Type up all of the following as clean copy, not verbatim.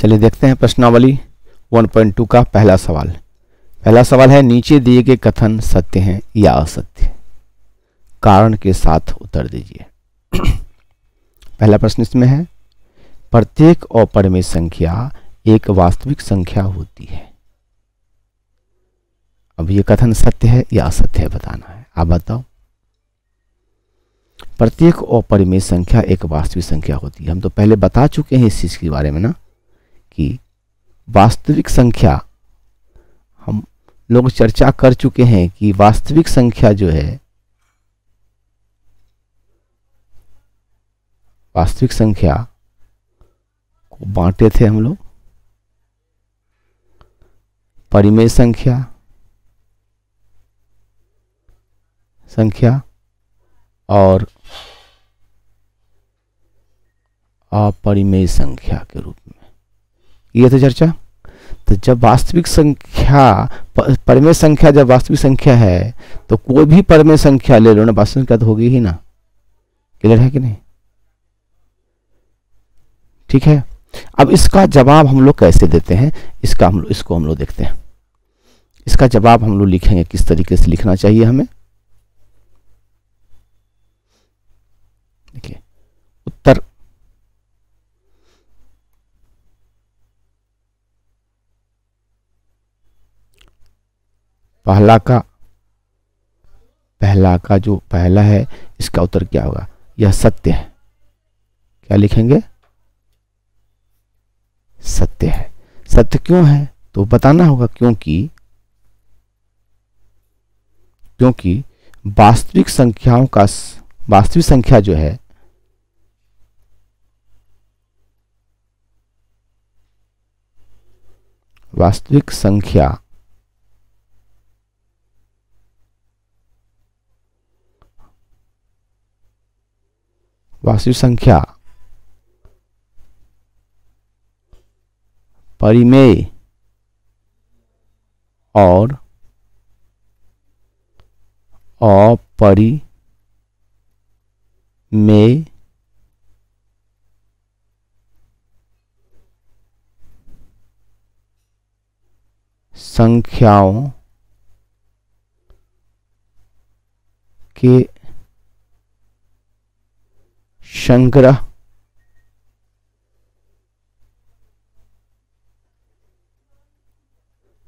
चलिए देखते हैं प्रश्नावली 1.2 का पहला सवाल। पहला सवाल है, नीचे दिए गए कथन सत्य हैं या असत्य, कारण के साथ उत्तर दीजिए। पहला प्रश्न इसमें है, प्रत्येक अपरिमेय संख्या एक वास्तविक संख्या होती है। अब ये कथन सत्य है या असत्य है बताना है, आप बताओ। प्रत्येक अपरिमेय संख्या एक वास्तविक संख्या होती है। हम तो पहले बता चुके हैं इस चीज के बारे में ना, कि वास्तविक संख्या हम लोग चर्चा कर चुके हैं कि वास्तविक संख्या जो है, वास्तविक संख्या को बांटे थे हम लोग, परिमेय संख्या और अपरिमेय संख्या के रूप में, ये तो चर्चा। तो जब वास्तविक संख्या, परिमेय संख्या जब वास्तविक संख्या है तो कोई भी परिमेय संख्या ले लो ना, वास्तविक संख्या तो होगी ही ना। क्लियर है कि नहीं? ठीक है। अब इसका जवाब हम लोग कैसे देते हैं, इसको हम लोग देखते हैं। इसका जवाब हम लोग लिखेंगे, किस तरीके से लिखना चाहिए हमें। देखिए, उत्तर पहला का जो पहला है, इसका उत्तर क्या होगा? यह सत्य है। क्या लिखेंगे? सत्य है। सत्य क्यों है तो बताना होगा, क्योंकि वास्तविक संख्याओं का, वास्तविक संख्या जो है वास्तविक संख्या परिमेय और अपरिमेय संख्याओं के संग्रह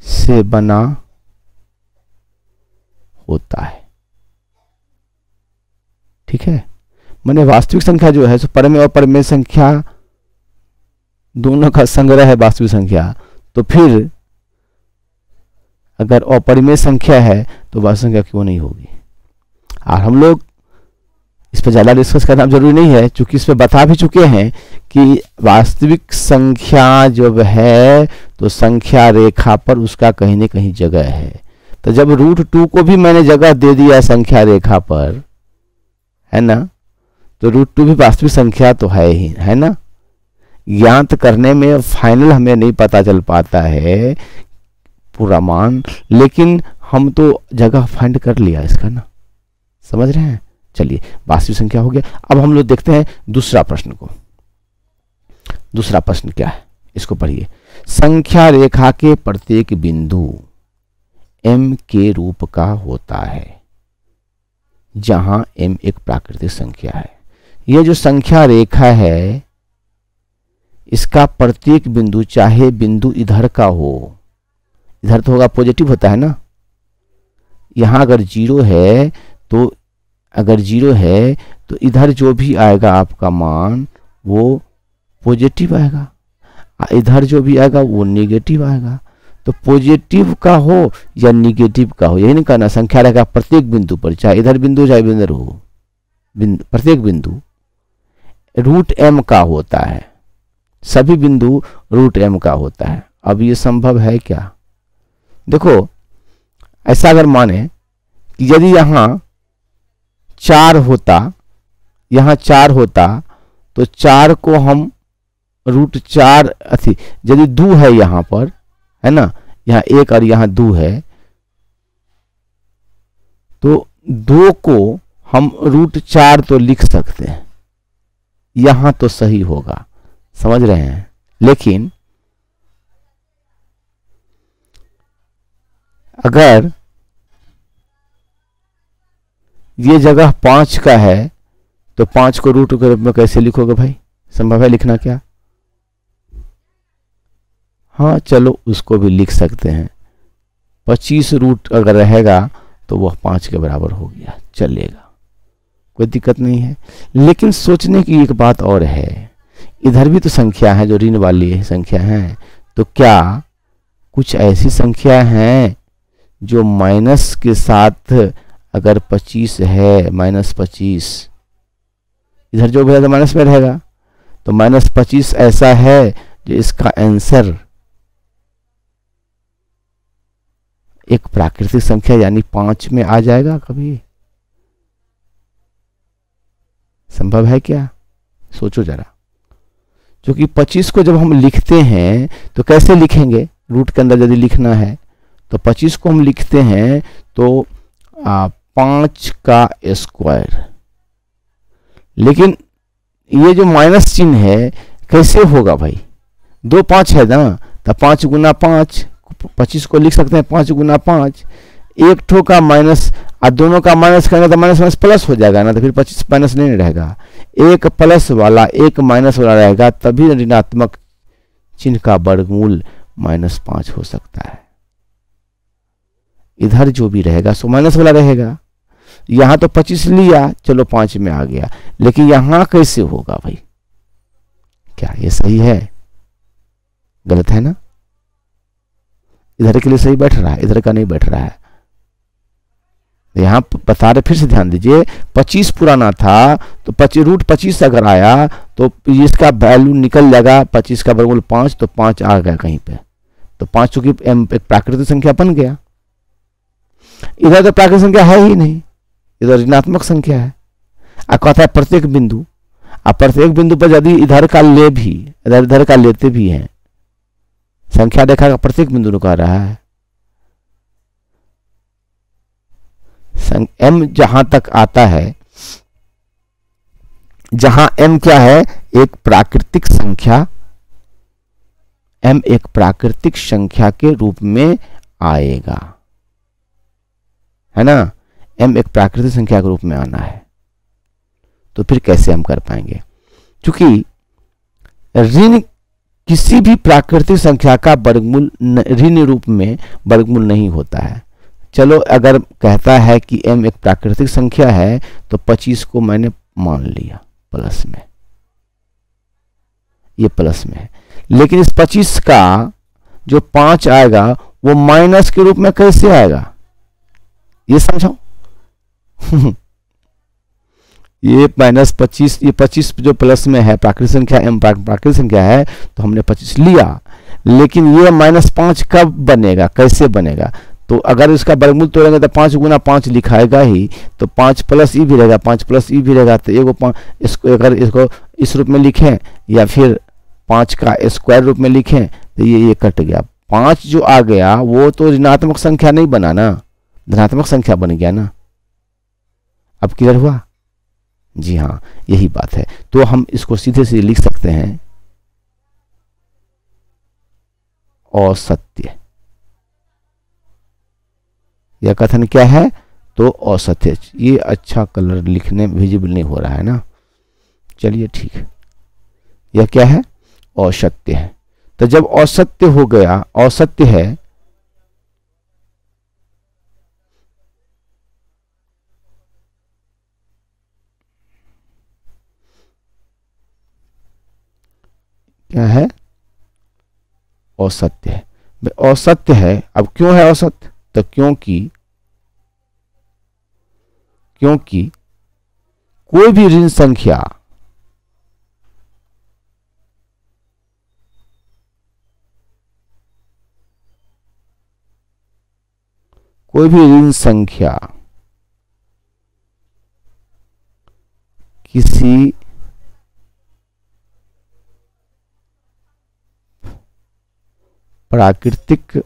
से बना होता है। ठीक है, माने वास्तविक संख्या जो है, सो परिमेय और अपरिमेय संख्या दोनों का संग्रह है वास्तविक संख्या। तो फिर अगर अपरिमेय संख्या है तो वास्तविक संख्या क्यों नहीं होगी? और हम लोग इस पर ज़्यादा डिस्कस करना जरूरी नहीं है, क्योंकि इस पर बता भी चुके हैं कि वास्तविक संख्या जब है तो संख्या रेखा पर उसका कहीं न कहीं जगह है। तो जब √2 को भी मैंने जगह दे दिया संख्या रेखा पर, है ना, तो √2 भी वास्तविक संख्या तो है ही, है ना। ज्ञात करने में फाइनल हमें नहीं पता चल पाता है पूरा मान, लेकिन हम तो जगह फाइंड कर लिया इसका ना, समझ रहे हैं। चलिए, वास्तविक संख्या हो गया। अब हम लोग देखते हैं दूसरा प्रश्न को। दूसरा प्रश्न क्या है, इसको पढ़िए। संख्या रेखा के प्रत्येक बिंदु m के रूप का होता है, जहां m एक प्राकृतिक संख्या है। यह जो संख्या रेखा है, इसका प्रत्येक बिंदु, चाहे बिंदु इधर का हो, इधर तो होगा पॉजिटिव होता है ना, यहां अगर जीरो है तो इधर जो भी आएगा आपका मान वो पॉजिटिव आएगा, इधर जो भी आएगा वो नेगेटिव आएगा। तो पॉजिटिव का हो या नेगेटिव का हो, यही नहीं कहना। संख्या रेखा प्रत्येक बिंदु पर, चाहे इधर बिंदु चाहे इधर हो, प्रत्येक बिंदु √m का होता है। सभी बिंदु √m का होता है। अब ये संभव है क्या? देखो, ऐसा अगर माने कि यदि यहां 4 होता तो 4 को हम √4 यदि 2 है यहां पर, है ना, यहाँ 1 और यहाँ 2 है, तो 2 को हम √4 तो लिख सकते हैं, यहां तो सही होगा, समझ रहे हैं। लेकिन अगर ये जगह 5 का है तो 5 को रूट के रूप में कैसे लिखोगे भाई? संभव है लिखना क्या? हाँ चलो उसको भी लिख सकते हैं। 25 रूट अगर रहेगा तो वह 5 के बराबर हो गया, चलेगा, कोई दिक्कत नहीं है। लेकिन सोचने की एक बात और है, इधर भी तो संख्या है जो ऋण वाली संख्या है, तो क्या कुछ ऐसी संख्या हैं जो माइनस के साथ, अगर 25 है -25, इधर जो भी है तो माइनस में रहेगा, तो -25 ऐसा है जो इसका आंसर एक प्राकृतिक संख्या यानी 5 में आ जाएगा कभी? संभव है क्या? सोचो जरा। क्योंकि 25 को जब हम लिखते हैं तो कैसे लिखेंगे? रूट के अंदर यदि लिखना है तो 25 को हम लिखते हैं तो 5 का स्क्वायर। लेकिन ये जो माइनस चिन्ह है कैसे होगा भाई? 2 5 है ना, तो 5 गुना 5, 25 को लिख सकते हैं 5 गुना 5। एक ठो का माइनस और दोनों का माइनस करेंगे तो माइनस माइनस प्लस हो जाएगा ना, तो फिर 25 माइनस नहीं रहेगा, एक प्लस वाला एक माइनस वाला रहेगा, तभी ऋणात्मक चिन्ह का वर्गमूल -5 हो सकता है। इधर जो भी रहेगा सो माइनस वाला रहेगा। यहां तो 25 लिया, चलो 5 में आ गया, लेकिन यहां कैसे होगा भाई? क्या ये सही है? गलत है ना? इधर के लिए सही बैठ रहा है, इधर का नहीं बैठ रहा है। यहां बता रहे, फिर से ध्यान दीजिए, 25 पुराना था तो √25 अगर आया तो इसका वैल्यू निकल जाएगा, 25 का वर्गमूल 5, तो 5 आ गया कहीं पे, तो 5 चूंकि एक प्राकृतिक संख्या बन गया। इधर तो प्राकृतिक संख्या है ही नहीं, इधर ऋणात्मक संख्या है। अब कहता है प्रत्येक बिंदु, अब प्रत्येक बिंदु पर यदि इधर का ले भी, इधर का लेते भी हैं, संख्या रेखा का प्रत्येक बिंदु कह रहा है, m जहां तक आता है, जहां m क्या है? एक प्राकृतिक संख्या, m एक प्राकृतिक संख्या के रूप में आएगा, है ना? m एक प्राकृतिक संख्या के रूप में आना है, तो फिर कैसे हम कर पाएंगे? क्योंकि ऋण किसी भी प्राकृतिक संख्या का वर्गमूल ऋण रूप में वर्गमूल नहीं होता है। चलो अगर कहता है कि m एक प्राकृतिक संख्या है तो 25 को मैंने मान लिया प्लस में, ये प्लस में है, लेकिन इस 25 का जो 5 आएगा वो माइनस के रूप में कैसे आएगा? ये समझाओ। ये -25, ये 25 जो प्लस में है प्राकृतिक संख्या, m प्राकृतिक संख्या है, तो हमने 25 लिया, लेकिन ये -5 कब बनेगा, कैसे बनेगा? तो अगर इसका वर्गमूल तोड़ेंगे तो 5 गुना 5 लिखाएगा ही, तो 5 प्लस ई भी रहेगा, 5 प्लस ई भी रहेगा, तो इसको अगर इसको इस रूप में लिखें या फिर 5 का स्क्वायर रूप में लिखें तो ये कट गया। 5 जो आ गया वो तो ऋणात्मक संख्या नहीं बना ना, धनात्मक संख्या बन गया ना। अब क्लियर हुआ? जी हाँ, यही बात है। तो हम इसको सीधे सीधे लिख सकते हैं औसत्य। यह कथन क्या है? तो औसत्य। ये अच्छा कलर लिखने में विजिबल नहीं हो रहा है ना, चलिए ठीक है। यह क्या है? औसत्य है। तो जब औसत्य हो गया, औसत्य है, क्या है? औसत्य है। औसत्य है। अब क्यों है औसत्य? तो क्योंकि कोई भी ऋण संख्या किसी प्राकृतिक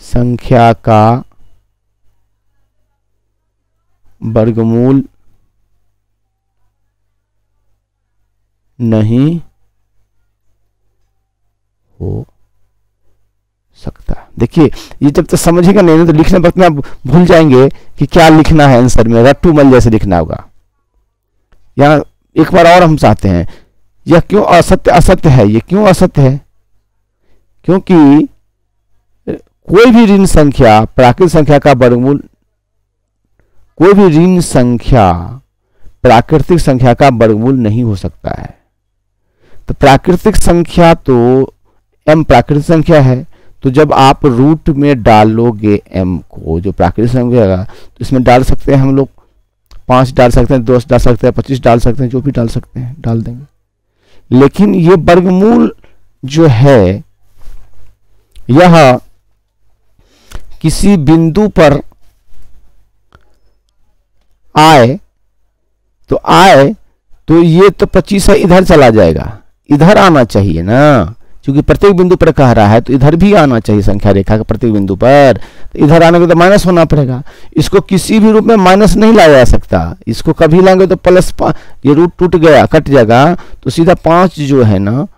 संख्या का वर्गमूल नहीं हो सकता। देखिए ये जब तक समझेगा नहीं ना तो लिखने वक्त में आप भूल जाएंगे कि क्या लिखना है आंसर में, रट्टू मल जैसे लिखना होगा। यहाँ एक बार और हम चाहते हैं, यह क्यों असत्य असत्य है? ये क्यों असत्य है? क्योंकि कोई भी ऋण संख्या प्राकृतिक संख्या का वर्गमूल, कोई भी ऋण संख्या प्राकृतिक संख्या का वर्गमूल नहीं हो सकता है। तो प्राकृतिक संख्या तो m प्राकृतिक संख्या है, तो जब आप रूट में डालोगे m को, जो प्राकृतिक संख्या है, तो इसमें डाल सकते हैं हम लोग 5 डाल सकते हैं, 10 डाल सकते हैं, 25 डाल सकते हैं, जो भी डाल सकते हैं डाल देंगे। लेकिन ये वर्गमूल जो है यह किसी बिंदु पर आए तो ये तो 25 है, इधर चला जाएगा, इधर आना चाहिए ना, क्योंकि प्रत्येक बिंदु पर कह रहा है तो इधर भी आना चाहिए संख्या रेखा के प्रत्येक बिंदु पर। तो इधर आने के तो माइनस होना पड़ेगा। इसको किसी भी रूप में माइनस नहीं लाया जा सकता, इसको कभी लाएंगे तो प्लस, ये रूट टूट गया कट जाएगा, तो सीधा 5 जो है ना,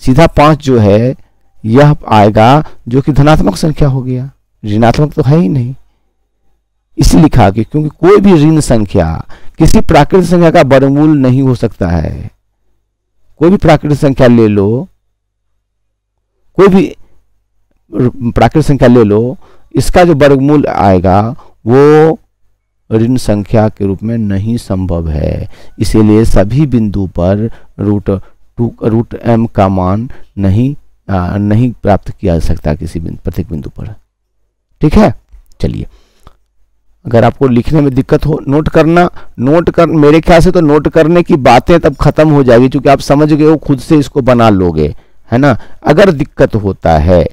सीधा 5 जो है यह आएगा, जो कि धनात्मक संख्या हो गया, ऋणात्मक तो है ही नहीं। इसी लिखा कि क्योंकि कोई भी ऋण संख्या किसी प्राकृतिक संख्या का वर्गमूल नहीं हो सकता है। कोई भी प्राकृतिक संख्या ले लो, कोई भी प्राकृतिक संख्या ले लो, इसका जो वर्गमूल आएगा वो ऋण संख्या के रूप में नहीं संभव है। इसीलिए सभी बिंदु पर रूट m का मान नहीं प्राप्त किया जा सकता किसी प्रत्येक बिंदु पर। ठीक है, चलिए अगर आपको लिखने में दिक्कत हो, मेरे ख्याल से तो नोट करने की बातें तब खत्म हो जाएगी, क्योंकि आप समझ गए हो, खुद से इसको बना लोगे, है ना। अगर दिक्कत होता है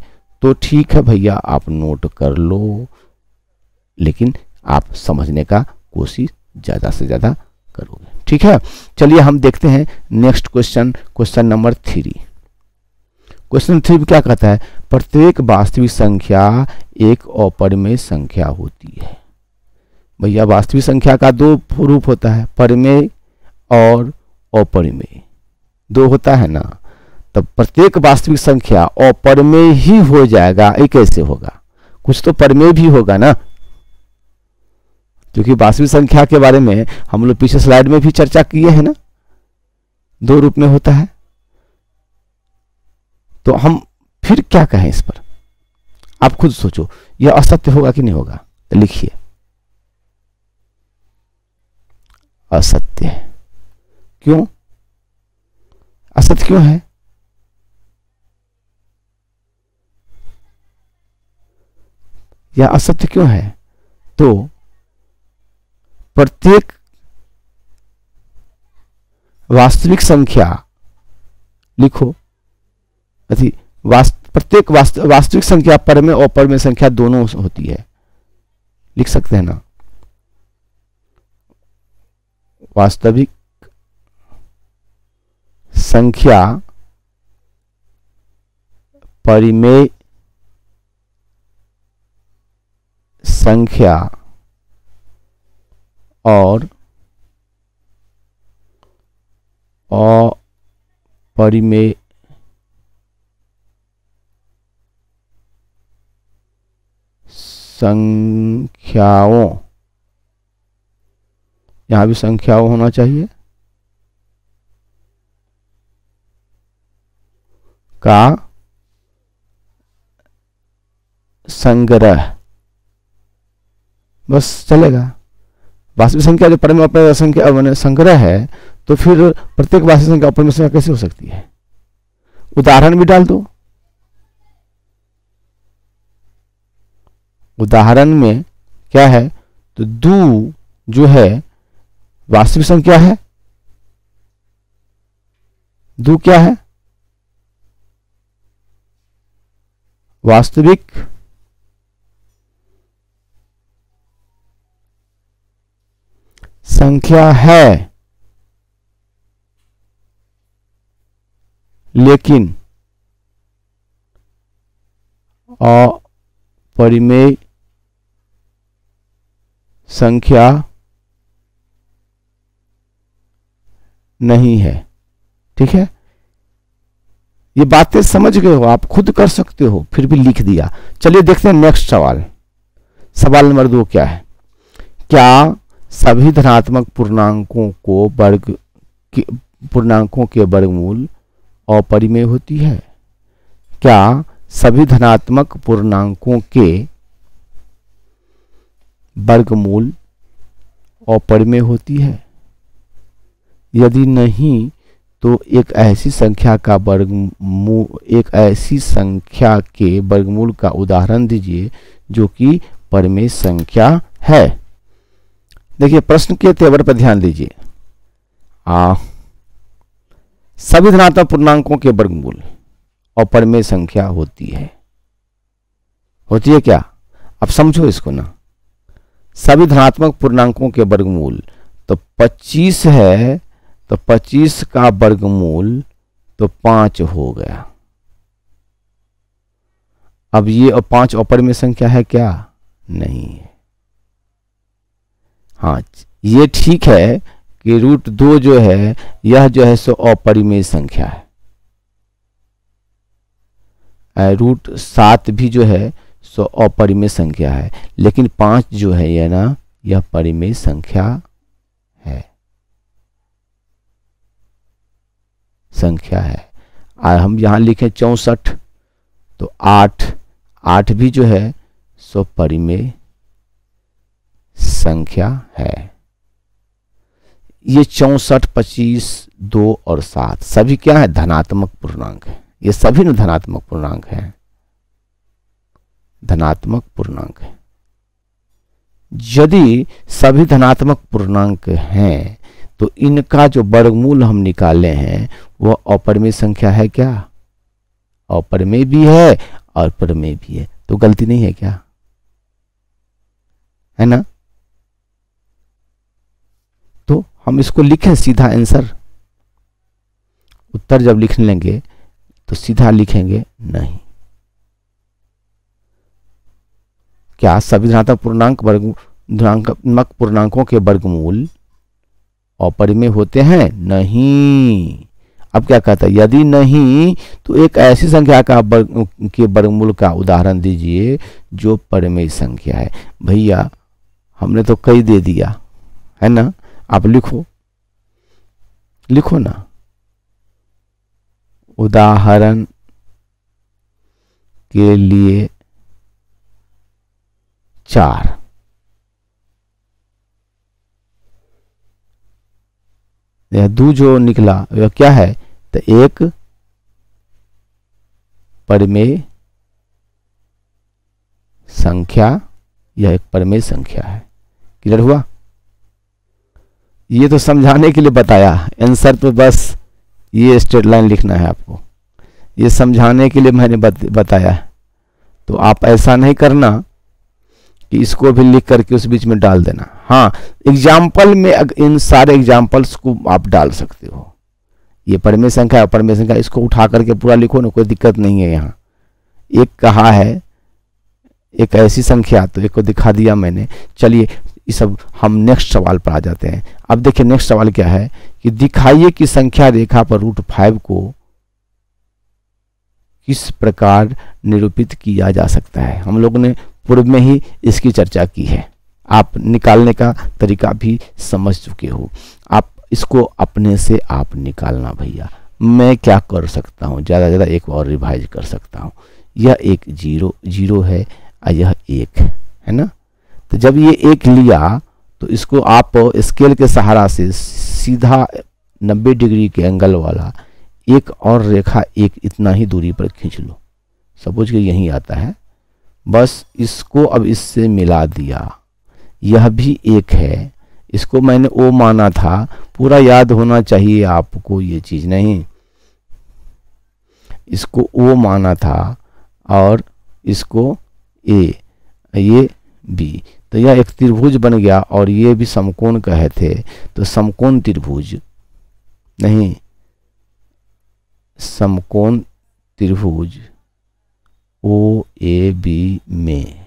तो ठीक है भैया, आप नोट कर लो, लेकिन आप समझने का कोशिश ज़्यादा से ज़्यादा करोगे। ठीक है, चलिए हम देखते हैं नेक्स्ट क्वेश्चन नंबर 3। क्वेश्चन 3 क्या कहता है? प्रत्येक वास्तविक संख्या एक अपरिमेय संख्या होती है। भैया वास्तविक संख्या का 2 रूप होता है, परिमेय और अपरिमेय, 2 होता है ना। तब प्रत्येक वास्तविक संख्या अपरिमेय ही हो जाएगा, ये कैसे होगा? कुछ तो परिमेय भी होगा ना, क्योंकि वास्तविक संख्या के बारे में हम लोग पीछे स्लाइड में भी चर्चा किए हैं ना, 2 रूप में होता है। तो हम फिर क्या कहें इस पर? आप खुद सोचो, यह असत्य होगा कि नहीं होगा? तो लिखिए असत्य। क्यों असत्य क्यों है? यह असत्य क्यों है? तो प्रत्येक वास्तविक संख्या लिखो, प्रत्येक वास्तविक संख्या परिमेय और अपरिमेय संख्या दोनों होती है, लिख सकते हैं ना। वास्तविक संख्या परिमेय संख्या और अपरिमेय संख्याओं, यहां भी संख्याओं होना चाहिए, का संग्रह, बस चलेगा। वास्तविक संख्या जो परिमेय अपरिमेय संख्या संग्रह है, तो फिर प्रत्येक वास्तविक संख्या अपरिमेय संख्या कैसे हो सकती है? उदाहरण भी डाल दो। उदाहरण में क्या है? तो 2 जो है वास्तविक संख्या है, 2 क्या है? वास्तविक संख्या है, लेकिन अपरिमेय संख्या नहीं है। ठीक है, ये बातें समझ गए हो, आप खुद कर सकते हो, फिर भी लिख दिया। चलिए देखते हैं नेक्स्ट सवाल। सवाल नंबर 2 क्या है? क्या सभी धनात्मक पूर्णांकों के वर्गमूल अपरिमेय होती है? क्या सभी धनात्मक पूर्णांकों के वर्गमूल अपरिमेय होती है? यदि नहीं तो एक ऐसी संख्या के वर्गमूल का उदाहरण दीजिए जो कि परिमेय संख्या है। देखिए प्रश्न के तेवर पर ध्यान दीजिए। सभी धनात्मक पूर्णांकों के वर्गमूल अपरिमेय संख्या होती है। होती है क्या? अब समझो इसको ना। सभी धनात्मक पूर्णांकों के वर्गमूल तो 25 है, तो 25 का वर्गमूल तो 5 हो गया। अब ये 5 अपरिमेय संख्या है क्या? नहीं है। हाँ, ये ठीक है कि √2 जो है यह जो है सो अपरिमेय संख्या है। √7 भी जो है सो अपरिमेय संख्या है, लेकिन 5 जो है यह ना, यह परिमेय संख्या है। और हम यहां लिखें 64, तो 8 भी जो है सो परिमेय संख्या है। ये 64, 25, 2 और 7 सभी क्या है? धनात्मक पूर्णांक है। ये सभी न धनात्मक पूर्णांक हैं, धनात्मक पूर्णांक है। यदि सभी धनात्मक पूर्णांक हैं तो इनका जो वर्गमूल हम निकाले हैं वह अपरिमेय संख्या है क्या? अपरिमेय भी है और परिमेय भी है, तो गलती नहीं है क्या? है ना? तो हम इसको लिखें सीधा आंसर। उत्तर जब लिखने लेंगे तो सीधा लिखेंगे नहीं। क्या सभी धनात्मक पूर्णांकों के वर्गमूल अपरिमेय होते हैं? नहीं। अब क्या कहता है? यदि नहीं तो एक ऐसी संख्या के वर्गमूल का उदाहरण दीजिए जो परिमेय संख्या है। भैया हमने तो कई दे दिया है ना, आप लिखो ना। उदाहरण के लिए 4। यह 2 जो निकला वह क्या है? तो एक परिमेय संख्या, यह एक परिमेय संख्या है। क्लियर हुआ? ये तो समझाने के लिए बताया, आंसर तो बस ये स्ट्रेट लाइन लिखना है आपको। ये समझाने के लिए मैंने बताया है, तो आप ऐसा नहीं करना कि इसको भी लिख करके उस बीच में डाल देना। हाँ, एग्जाम्पल में इन सारे एग्जाम्पल्स को आप डाल सकते हो। ये परिमेय संख्या है, अपरिमेय संख्या, इसको उठा करके पूरा लिखो ना, कोई दिक्कत नहीं है। यहाँ एक कहा है एक ऐसी संख्या, तो एक को दिखा दिया मैंने। चलिए ये सब हम नेक्स्ट सवाल पर आ जाते हैं। अब देखिए नेक्स्ट सवाल क्या है कि दिखाइए कि संख्या रेखा पर √5 को किस प्रकार निरूपित किया जा सकता है। हम लोगों ने पूर्व में ही इसकी चर्चा की है। आप निकालने का तरीका भी समझ चुके हो। आप इसको अपने से आप निकालना भैया। मैं क्या कर सकता हूँ, ज़्यादा से ज़्यादा एक और रिवाइज कर सकता हूँ। यह एक 0 है और यह 1 है ना। तो जब ये 1 लिया तो इसको आप स्केल के सहारा से सीधा 90 डिग्री के एंगल वाला एक और रेखा एक इतना ही दूरी पर खींच लो। सपोज कि यहीं आता है, बस इसको अब इससे मिला दिया। यह भी 1 है, इसको मैंने O माना था, पूरा याद होना चाहिए आपको ये चीज़। नहीं, इसको O माना था और इसको A, ये B, तो यह एक त्रिभुज बन गया। और ये भी समकोण कहे थे, तो समकोण त्रिभुज नहीं, समकोण त्रिभुज OAB में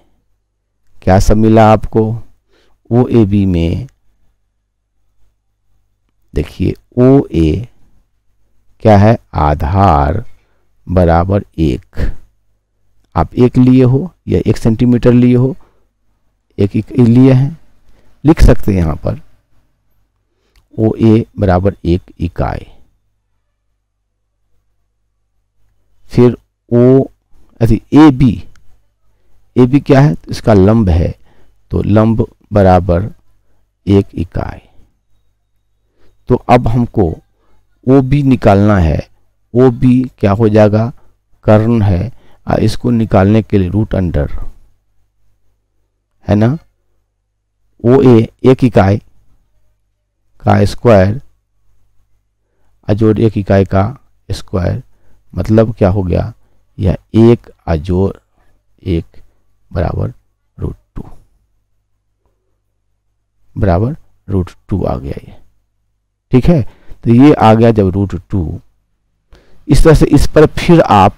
क्या सब मिला आपको? OAB में देखिए OA क्या है? आधार बराबर 1। आप 1 लिए हो या 1 सेंटीमीटर लिए हो, 1 लिए हैं, लिख सकते हैं यहाँ पर OA बराबर 1 इकाई। फिर AB क्या है? तो इसका लंब है, तो लंब बराबर 1 इकाई। तो अब हमको OB निकालना है। OB क्या हो जाएगा? कर्ण है, और इसको निकालने के लिए रूट अंडर है ना, OA 1 इकाई का स्क्वायर अजोड़ 1 इकाई का स्क्वायर, मतलब क्या हो गया? यह 1 अजोड़ 1 बराबर √2 बराबर √2 आ गया ये। ठीक है, तो ये आ गया जब √2। इस तरह से इस पर फिर आप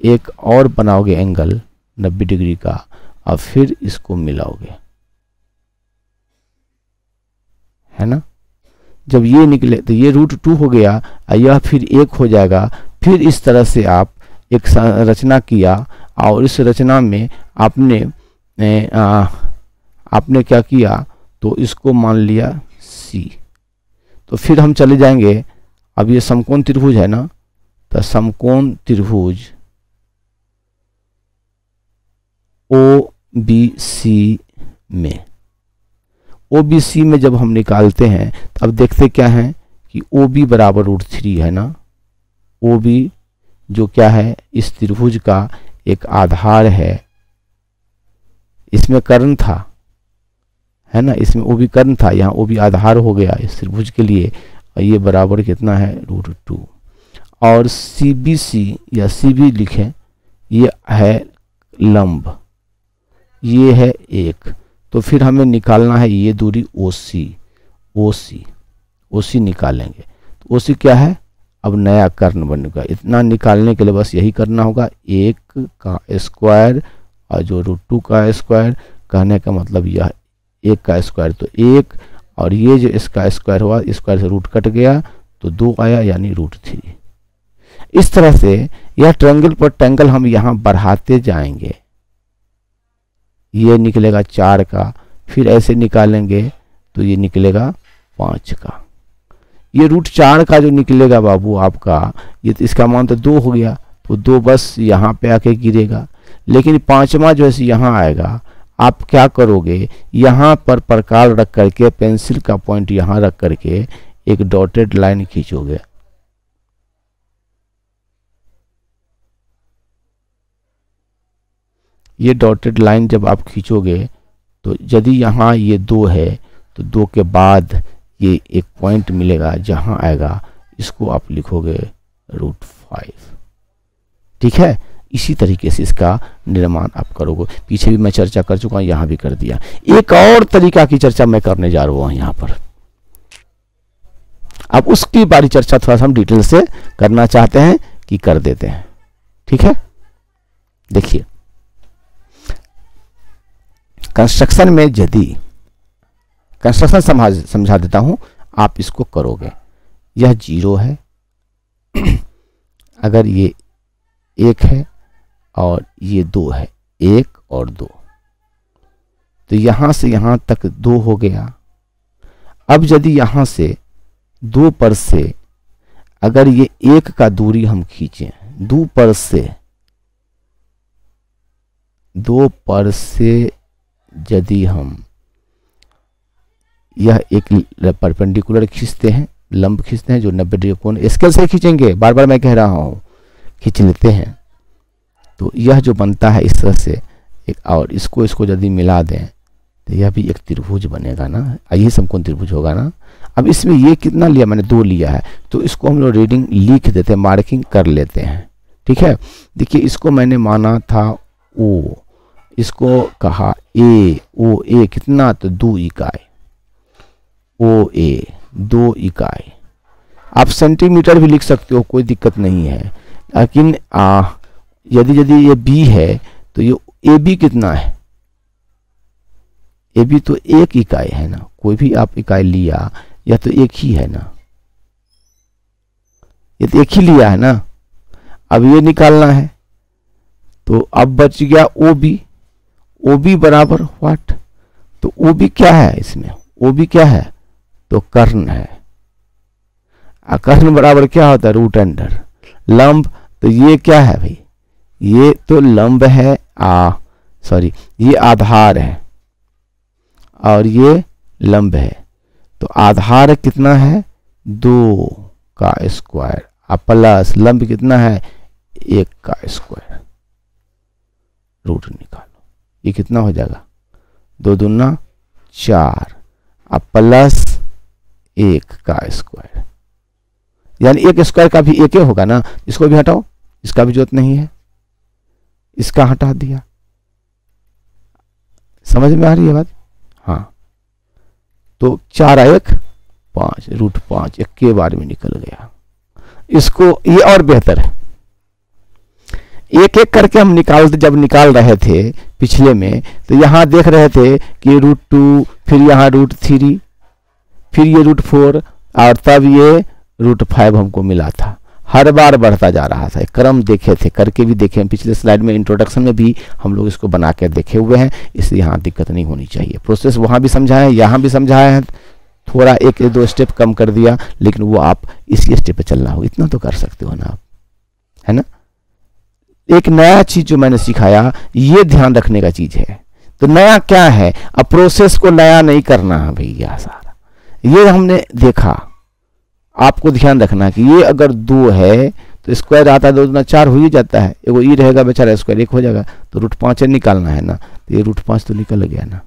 एक और बनाओगे एंगल 90 डिग्री का, और फिर इसको मिलाओगे, है ना। जब ये निकले तो ये √2 हो गया, और यह फिर 1 हो जाएगा। फिर इस तरह से आप एक रचना किया, और इस रचना में आपने क्या किया? तो इसको मान लिया C। तो फिर हम चले जाएंगे, अब ये समकोण त्रिभुज है ना, तो समकोण त्रिभुज OBC में, OBC में जब हम निकालते हैं तो अब देखते क्या है कि OB बराबर √3 है ना। OB जो क्या है? इस त्रिभुज का एक आधार है, इसमें कर्ण था, है ना, इसमें OB कर्ण था, यहाँ OB आधार हो गया इस त्रिभुज के लिए, और ये बराबर कितना है? √2। और CBC या CB लिखें, ये है लंब, ये है 1। तो फिर हमें निकालना है ये दूरी OC निकालेंगे। तो OC क्या है? अब नया कर्ण बनेगा। इतना निकालने के लिए बस यही करना होगा, 1 का स्क्वायर और जो √2 का स्क्वायर, कहने का मतलब यह 1 का स्क्वायर तो 1, और ये जो इसका स्क्वायर हुआ, स्क्वायर से रूट कट गया तो 2 आया, यानी √3। इस तरह से यह ट्रायंगल पर ट्रायंगल हम यहाँ बढ़ाते जाएंगे। ये निकलेगा 4 का, फिर ऐसे निकालेंगे तो ये निकलेगा 5 का। ये √4 का जो निकलेगा बाबू आपका, ये तो इसका मान तो 2 हो गया, तो 2 बस यहाँ पे आके गिरेगा। लेकिन 5वां जो है यहाँ आएगा। आप क्या करोगे? यहाँ पर प्रकार रख करके, पेंसिल का पॉइंट यहाँ रख करके एक डॉटेड लाइन खींचोगे। ये डॉटेड लाइन जब आप खींचोगे तो यदि यहाँ ये 2 है तो 2 के बाद ये एक पॉइंट मिलेगा, जहाँ आएगा इसको आप लिखोगे √5। ठीक है, इसी तरीके से इसका निर्माण आप करोगे। पीछे भी मैं चर्चा कर चुका हूँ, यहाँ भी कर दिया। एक और तरीका की चर्चा मैं करने जा रहा हूँ यहाँ पर। अब उसकी बारी चर्चा थोड़ा सा हम डिटेल से करना चाहते हैं कि कर देते हैं। ठीक है, देखिए कंस्ट्रक्शन में, यदि कंस्ट्रक्शन समझा देता हूं, आप इसको करोगे। यह 0 है, अगर ये 1 है और ये 2 है, 1 और 2, तो यहां से यहां तक 2 हो गया। अब यदि यहां से 2 पर से अगर ये 1 का दूरी हम खींचें, 2 पर से यदि हम यह एक परपेंडिकुलर खींचते हैं, लंब खींचते हैं जो 90 डिग्री कोण, स्केल से खींचेंगे, बार बार मैं कह रहा हूँ, खींच लेते हैं, तो यह जो बनता है इस तरह से एक, और इसको यदि मिला दें तो यह भी एक त्रिभुज बनेगा ना, यही समकोण त्रिभुज होगा ना। अब इसमें ये कितना लिया? मैंने 2 लिया है, तो इसको हम लोग रीडिंग लिख देते हैं, मार्किंग कर लेते हैं। ठीक है, देखिए इसको मैंने माना था O, इसको कहा A, OA कितना? तो 2 इकाई, OA 2 इकाई। आप सेंटीमीटर भी लिख सकते हो, कोई दिक्कत नहीं है। लेकिन यदि ये B है तो ये AB कितना है? AB तो 1 इकाई है ना, कोई भी आप इकाई लिया, यह तो 1 ही है ना, ये तो 1 ही लिया है ना। अब ये निकालना है, तो अब बच गया ओ बी। ओ बी बराबर व्हाट, तो ओ बी क्या है इसमें, ओ बी क्या है, तो कर्ण है। कर्ण बराबर क्या होता है, रूट अंडर। लंब, तो ये क्या है भाई, ये तो लंब है, सॉरी ये आधार है और ये लंब है, तो आधार कितना है 2 का स्क्वायर, प्लस लंब कितना है 1 का स्क्वायर। रूट निकालो, ये कितना हो जाएगा 2 दूना 4, अब प्लस 1 का स्क्वायर, यानी 1 स्क्वायर का भी 1 ही होगा ना। इसको भी हटाओ, इसका भी जरूरत नहीं है, इसका हटा दिया। समझ में आ रही है बात? हाँ, तो 4 1 5, रूट 5 एक के बार में निकल गया। इसको ये और बेहतर है, एक एक करके हम जब निकाल रहे थे पिछले में, तो यहां देख रहे थे कि रूट 2, फिर यहां रूट 3, फिर ये रूट 4 और तब ये रूट 5 हमको मिला था। हर बार बढ़ता जा रहा था, क्रम देखे थे, करके भी देखे हैं, पिछले स्लाइड में इंट्रोडक्शन में भी हम लोग इसको बना के देखे हुए हैं, इसलिए यहाँ दिक्कत नहीं होनी चाहिए। प्रोसेस वहाँ भी समझाया है, यहाँ भी समझाया है, थोड़ा 1-2 स्टेप कम कर दिया, लेकिन वो आप इसी स्टेप पे चलना हो, इतना तो कर सकते हो ना आप, है ना। एक नया चीज जो मैंने सिखाया, ये ध्यान रखने का चीज है। तो नया क्या है, अब प्रोसेस को नया नहीं करना है भैया सारा, ये हमने देखा। आपको ध्यान रखना कि ये अगर 2 है तो स्क्वायर आता है 2 दूना 4 हो ही जाता है, एगो ई रहेगा बेचारा, स्क्वायर 1 हो जाएगा, तो रूट 5 निकालना है ना, तो ये रूट 5 तो निकल गया ना।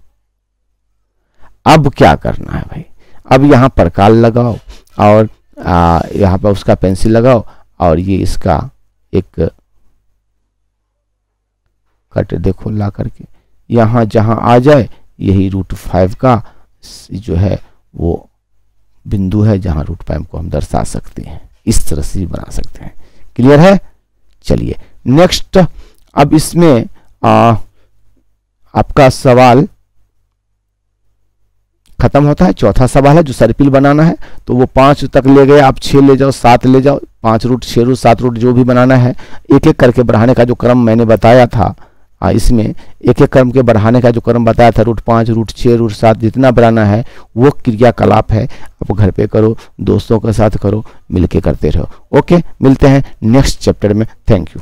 अब क्या करना है भाई, अब यहाँ पर काल लगाओ और यहाँ पर उसका पेंसिल लगाओ और ये इसका एक कट देखो ला करके, यहाँ जहाँ आ जाए यही रूट 5 का जो है वो बिंदु है जहां रूट 5 को हम दर्शा सकते हैं, इस तरह से बना सकते हैं। क्लियर है? चलिए नेक्स्ट, अब इसमें आपका सवाल खत्म होता है। चौथा सवाल है जो सर्पिल बनाना है, तो वो 5 तक ले गए, आप 6 ले जाओ, 7 ले जाओ, 5 रूट 6 रूट 7 रूट जो भी बनाना है, एक एक करके बढ़ाने का जो क्रम मैंने बताया था, इसमें एक एक क्रम के बढ़ाने का जो क्रम बताया था, रूट 5 रूट 6 रूट 7 जितना बढ़ाना है वो क्रियाकलाप है। आप घर पे करो, दोस्तों के साथ करो, मिलके करते रहो। ओके, मिलते हैं नेक्स्ट चैप्टर में। Thank you.